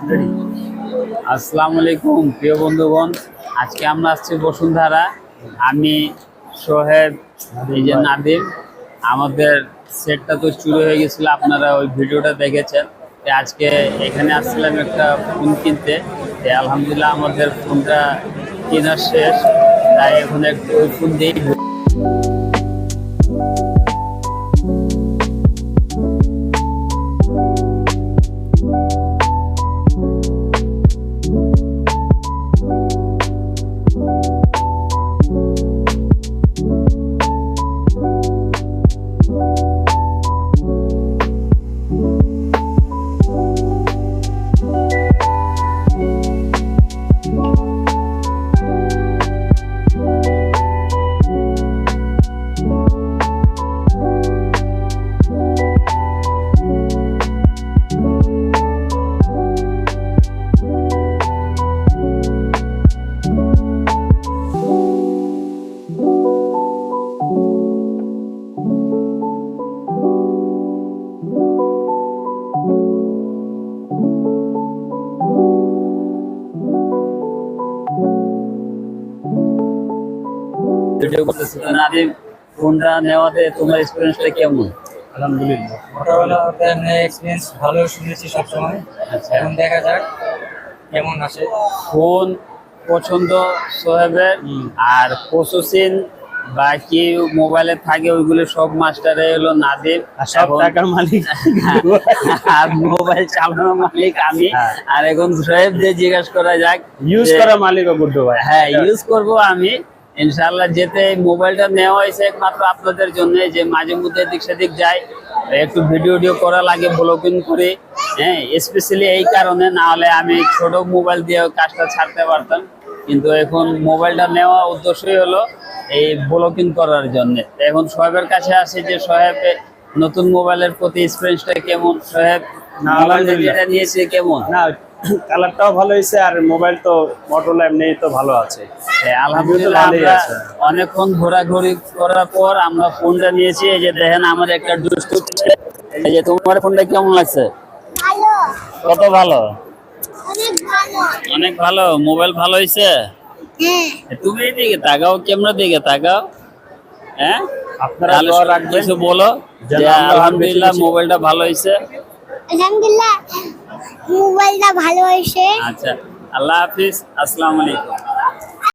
আসসালামু আলাইকুম প্রিয় বন্ধুগণ, আজকে আমরা আসছি বসুন্ধরা। আমি সোহেব, এই যে নাদিম। আমাদের সেটটা তো চুরি হয়ে গেছিল, আপনারা ওই ভিডিওটা দেখেছেন। আজকে এখানে আসছিলাম একটা ফোন কিনতে। আলহামদুলিল্লাহ আমাদের ফোনটা কেনা শেষ, তাই এখন একটু ওই ফোন দিয়েই ভিডিও করতেছি। নাদিম, ফোনটা নেওয়াতে তোমার এক্সপিরিয়েন্সটা কেমন? আলহামদুলিল্লাহ, মোটামুটি এক্সপিরিয়েন্স ভালো শুনেছি সবসময়। আচ্ছা, এখন দেখা যাক কেমন আসে। ফোন পছন্দ সোহেবের, আর প্রসেসিং বা কি মোবাইলে থাকে ওইগুলো সব মাস্টারে হলো নাদিম, সব টাকার মালিক আর মোবাইল চালানোর মালিক আমি। আর এখন সোহেব যে জিজ্ঞাসা করা যাক, ইউজ করা মালিক ও গুড্ডু ভাই। হ্যাঁ, ইউজ করব আমি ইনশাআল্লাহ। যেতে মোবাইলটা নেওয়া হয়েছে একমাত্র আপনাদের জন্য, যে মাঝে মধ্যে এদিক সেদিক যাই, একটু ভিডিও করা লাগে, ব্লগিং করি। হ্যাঁ, স্পেশালি এই কারণে, না হলে আমি ছোট মোবাইল দিয়ে কাজটা ছাড়তে পারতাম। কিন্তু এখন মোবাইলটা নেওয়া উদ্দেশ্যই হলো এই ব্লগিং করার জন্য। এখন সোহেবের কাছে আসে যে সোহেব নতুন মোবাইলের প্রতি এক্সপিরিয়েন্সটা কেমন? সোহেব মোবাইল যেটা নিয়েছে কেমন? না, কালারটাও ভালো হয়েছে, আর মোবাইল তো মোটরোলা এমনি তো ভালো আছে। আলহামদুলিল্লাহ, আমরা অনেকক্ষণ ঘোরাঘুরি করার পর আমরা ফোনটা নিয়েছি। এই যে দেখেন আমার একটা দুষ্টু ছেলে। এই যে তোমার ফোনটা কেমন লাগছে? ভালো, কত ভালো? অনেক ভালো। অনেক ভালো। মোবাইল ভালো হয়েছে? হ্যাঁ, তুমি এদিকে তাকাও, ক্যামেরা দিকে তাকাও। হ্যাঁ, আপনারা তাহলে দোয়া রাখবেন কিছু বলো যে যেন আমরা আলহামদুলিল্লাহ বেশি- মোবাইলটা ভালো হয়েছে। আলহামদুলিল্লাহ মোবাইলটা ভালো হয়েছে। আচ্ছা, আল্লাহ হাফিজ, আসসালামু আলাইকুম।